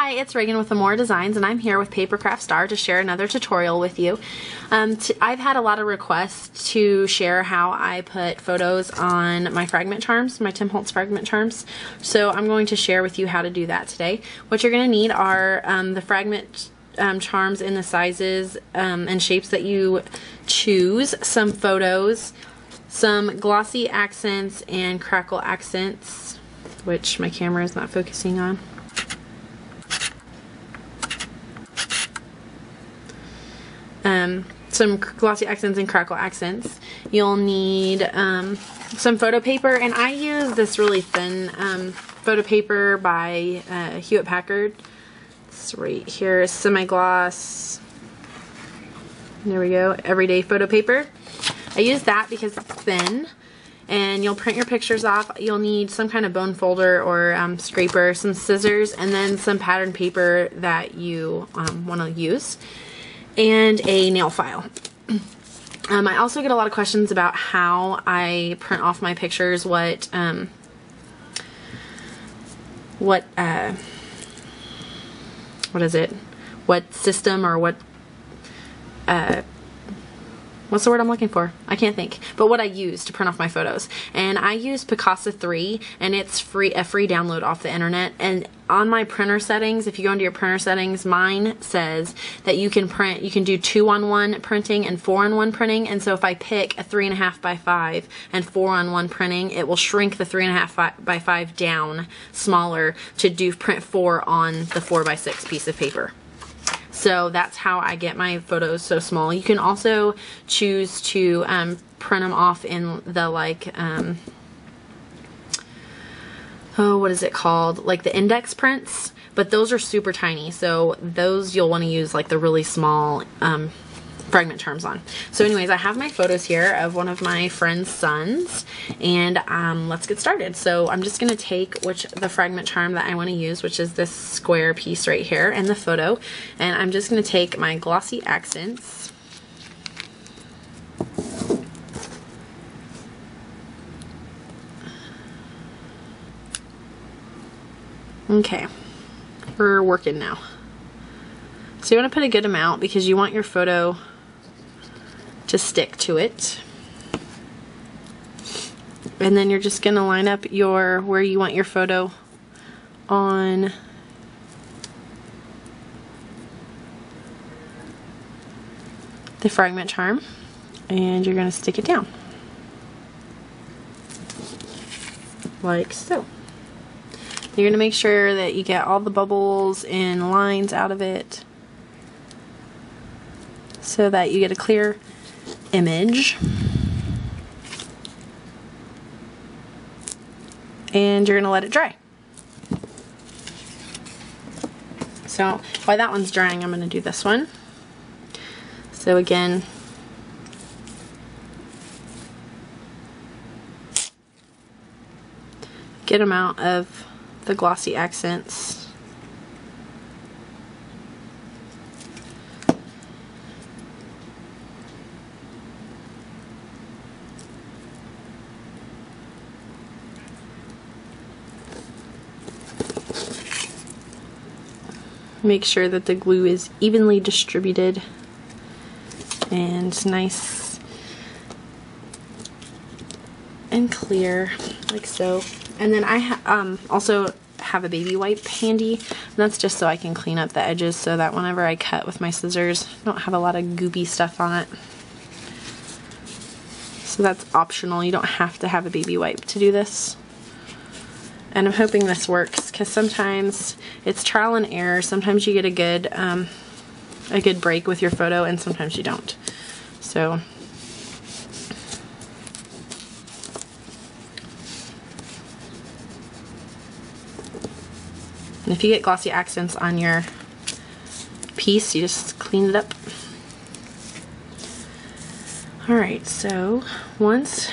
Hi, it's Reagan with Amore Designs, and I'm here with Papercraft Star to share another tutorial with you. I've had a lot of requests to share how I put photos on my fragment charms, my Tim Holtz fragment charms. So I'm going to share with you how to do that today. What you're going to need are the fragment charms in the sizes and shapes that you choose, some photos, some glossy accents and crackle accents, which my camera is not focusing on. Some glossy accents and crackle accents. You'll need some photo paper, and I use this really thin photo paper by Hewlett Packard. It's right here, semi-gloss. There we go, everyday photo paper. I use that because it's thin, and you'll print your pictures off. You'll need some kind of bone folder or scraper, some scissors, and then some pattern paper that you want to use, and a nail file. I also get a lot of questions about how I print off my pictures, what is it? What system or what what's the word I'm looking for? I can't think. But what I use to print off my photos. And I use Picasa 3, and it's a free download off the internet. And on my printer settings, if you go into your printer settings, mine says that you can print, you can do 2-on-1 printing and 4-on-1 printing. And so if I pick a 3.5 by 5 and 4-on-1 printing, it will shrink the 3.5 by 5 down smaller to do print 4 on the 4 by 6 piece of paper. So that's how I get my photos so small. You can also choose to print them off in the what is it called? Like the index prints, but those are super tiny. So those you'll want to use like the really small fragment charms on. So anyways, I have my photos here of one of my friend's sons, and let's get started. So I'm just going to take the fragment charm that I want to use, which is this square piece right here in the photo, and I'm just going to take my glossy accents. Okay, we're working now. So you want to put a good amount because you want your photo to stick to it. And then you're just going to line up where you want your photo on the fragment charm, and you're going to stick it down like so. You're going to make sure that you get all the bubbles and lines out of it so that you get a clear image. And you're going to let it dry. So while that one's drying, I'm going to do this one. So again, get them out of the glossy accents. Make sure that the glue is evenly distributed and nice and clear, like so. And then I also have a baby wipe handy, and that's just so I can clean up the edges so that whenever I cut with my scissors, I don't have a lot of goopy stuff on it. So that's optional. You don't have to have a baby wipe to do this. And I'm hoping this works, because sometimes it's trial and error. Sometimes you get a good break with your photo, and sometimes you don't. So and if you get glossy accents on your piece, you just clean it up. Alright, so once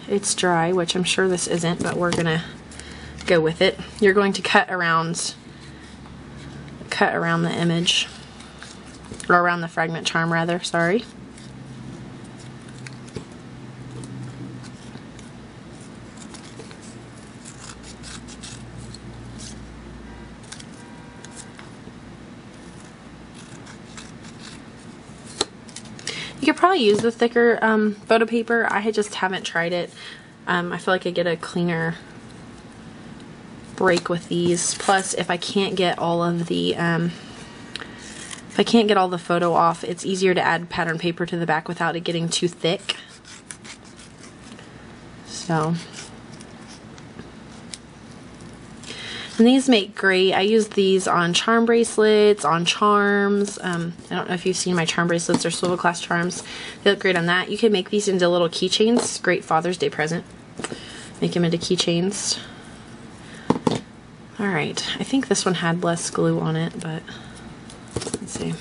it's dry, which I'm sure this isn't, but we're gonna go with it, you're going to cut around the image, or around the fragment charm rather, sorry. You could probably use the thicker photo paper. I just haven't tried it. I feel like I get a cleaner break with these. Plus, if I can't get all of the photo off, it's easier to add pattern paper to the back without it getting too thick. So, and these make great. I use these on charm bracelets, on charms. I don't know if you've seen my charm bracelets. They're swivel class charms. They look great on that. You can make these into little keychains. Great Father's Day present. Make them into keychains. Alright, I think this one had less glue on it, but let's see.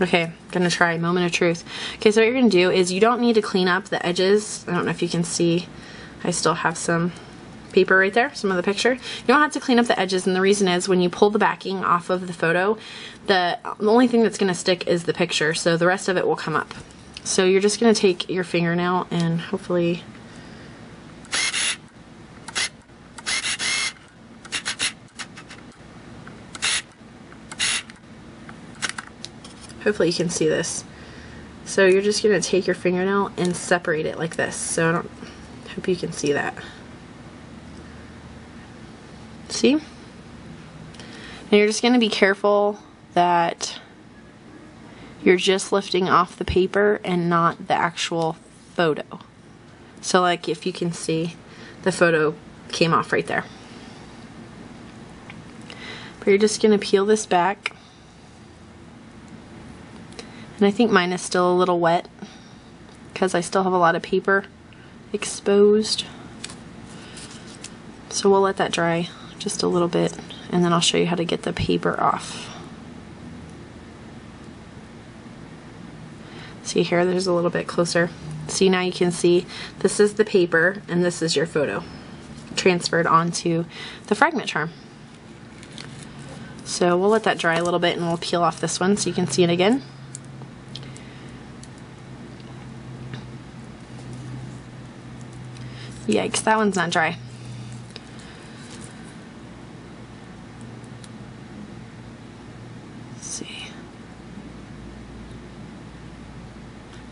Okay, gonna try moment of truth. Okay, so what you're gonna do is you don't need to clean up the edges. I don't know if you can see, I still have some paper right there, some of the picture. You don't have to clean up the edges, and the reason is when you pull the backing off of the photo, the only thing that's gonna stick is the picture, so the rest of it will come up. So you're just gonna take your fingernail and hopefully you can see this. So you're just going to take your fingernail and separate it like this. So I hope you can see that. See? And you're just going to be careful that you're just lifting off the paper and not the actual photo. So like if you can see, the photo came off right there. But you're just going to peel this back. And I think mine is still a little wet because I still have a lot of paper exposed. So we'll let that dry just a little bit, and then I'll show you how to get the paper off. See here, there's a little bit closer. See, now you can see this is the paper and this is your photo transferred onto the fragment charm. So we'll let that dry a little bit and we'll peel off this one so you can see it again. Yikes, that one's not dry. Let's see.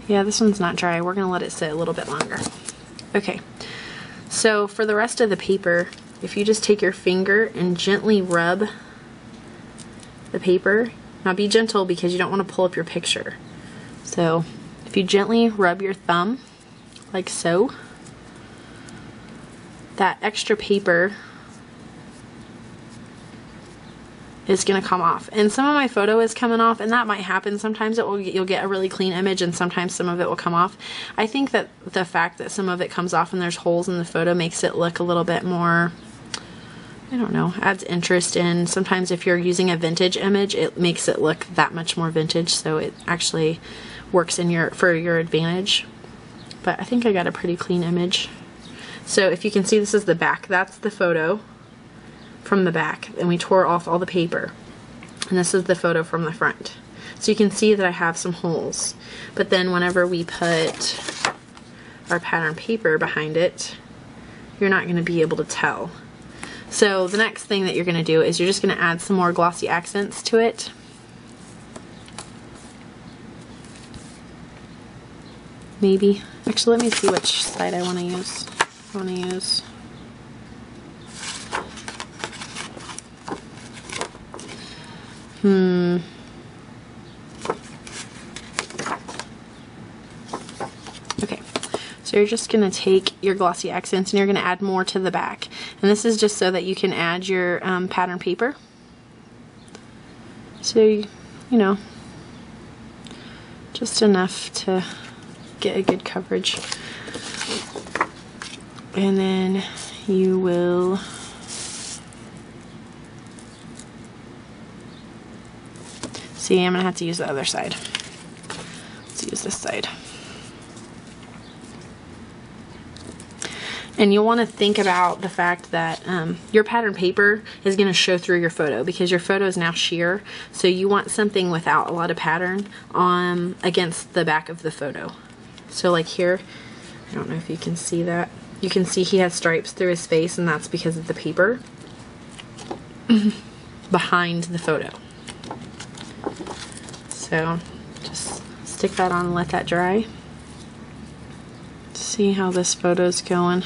Yeah, this one's not dry. We're going to let it sit a little bit longer. Okay, so for the rest of the paper, if you just take your finger and gently rub the paper, now be gentle because you don't want to pull up your picture. So if you gently rub your thumb, like so, that extra paper is going to come off. And some of my photo is coming off, and that might happen. Sometimes you'll get a really clean image, and sometimes some of it will come off. I think that the fact that some of it comes off and there's holes in the photo makes it look a little bit more, I don't know, adds interest in. Sometimes if you're using a vintage image, it makes it look that much more vintage, so it actually works in for your advantage. But I think I got a pretty clean image. So if you can see, this is the back. That's the photo from the back, and we tore off all the paper. And this is the photo from the front. So you can see that I have some holes. But then whenever we put our pattern paper behind it, you're not going to be able to tell. So the next thing that you're going to do is you're just going to add some more glossy accents to it. Maybe. Actually, let me see which side I want to use. Okay, so you're just going to take your glossy accents and you're going to add more to the back. And this is just so that you can add your pattern paper. So, you know, just enough to get a good coverage. And then you will see, I'm going to have to use the other side. Let's use this side. And you'll want to think about the fact that your pattern paper is going to show through your photo because your photo is now sheer. So you want something without a lot of pattern against the back of the photo. So like here, I don't know if you can see that. You can see he has stripes through his face, and that's because of the paper behind the photo. So just stick that on and let that dry. See how this photo's going.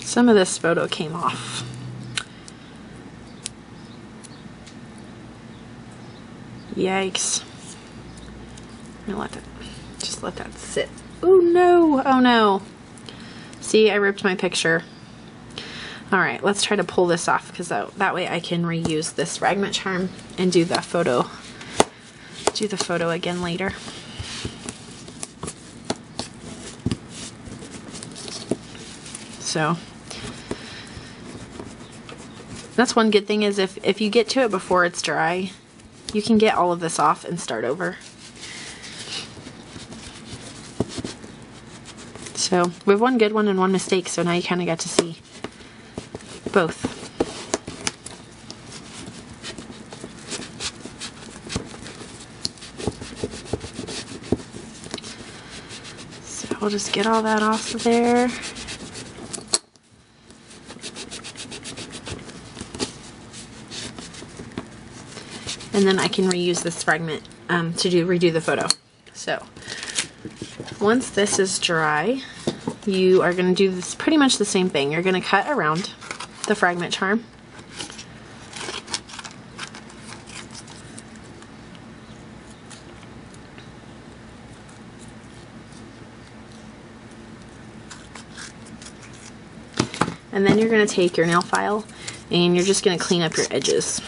Some of this photo came off. Yikes. I'm gonna just let that sit. Oh no, oh no. See, I ripped my picture. Alright, let's try to pull this off because that way I can reuse this fragment charm and do the photo again later. So that's one good thing, is if you get to it before it's dry, you can get all of this off and start over. So we have one good one and one mistake, so now you kind of got to see both. So we'll just get all that off of there. And then I can reuse this fragment to redo the photo. So once this is dry, you are going to do this pretty much the same thing. You're going to cut around the fragment charm. And then you're going to take your nail file and you're just going to clean up your edges.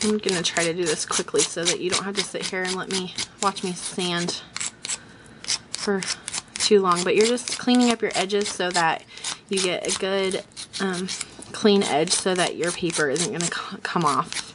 I'm going to try to do this quickly so that you don't have to sit here and watch me sand for too long. But you're just cleaning up your edges so that you get a good clean edge so that your paper isn't going to come off.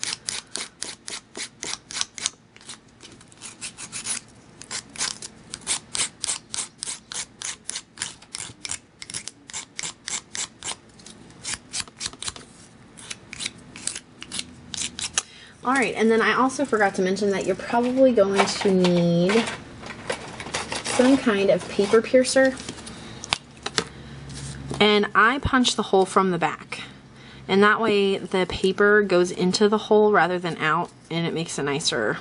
Alright, and then I also forgot to mention that you're probably going to need some kind of paper piercer. And I punch the hole from the back. And that way the paper goes into the hole rather than out, and it makes a nicer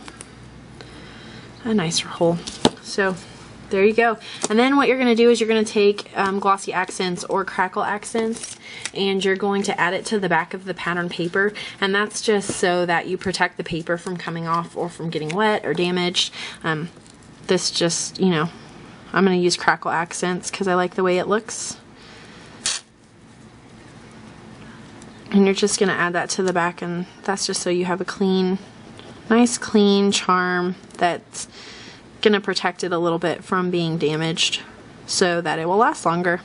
hole. So there you go. And then what you're going to do is you're going to take glossy accents or crackle accents, and you're going to add it to the back of the pattern paper, and that's just so that you protect the paper from coming off or from getting wet or damaged. This just, you know, I'm going to use crackle accents because I like the way it looks. And you're just going to add that to the back, and that's just so you have a clean, nice clean charm that's going to protect it a little bit from being damaged so that it will last longer.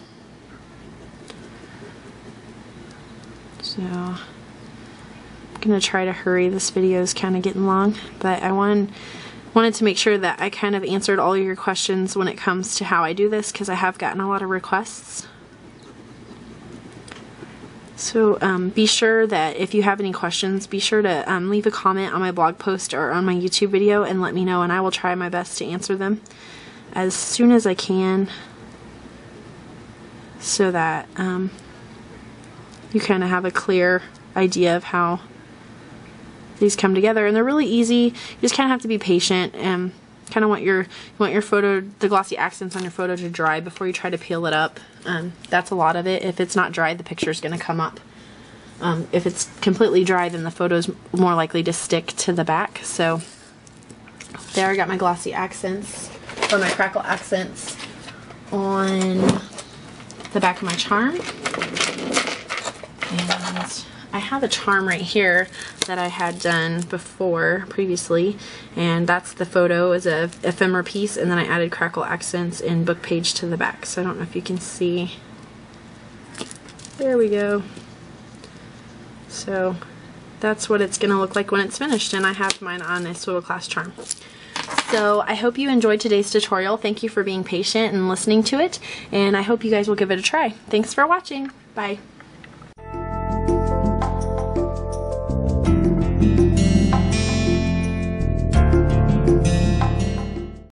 So I'm going to try to hurry. This video is kind of getting long, but I wanted to make sure that I kind of answered all your questions when it comes to how I do this, because I have gotten a lot of requests. So be sure that if you have any questions, be sure to leave a comment on my blog post or on my YouTube video and let me know, and I will try my best to answer them as soon as I can, so that you kind of have a clear idea of how these come together. And they're really easy. You just kind of have to be patient and kind of want your photo, the glossy accents on your photo, to dry before you try to peel it up. That's a lot of it. If it's not dry, the picture's going to come up. If it's completely dry, then the photo's more likely to stick to the back. So there, I got my glossy accents, or my crackle accents, on the back of my charm. And I have a charm right here that I had done previously, and that's the photo as a ephemera piece, and then I added crackle accents and book page to the back. So I don't know if you can see. There we go. So that's what it's going to look like when it's finished, and I have mine on a swivel clasp charm. So I hope you enjoyed today's tutorial. Thank you for being patient and listening to it, and I hope you guys will give it a try. Thanks for watching. Bye.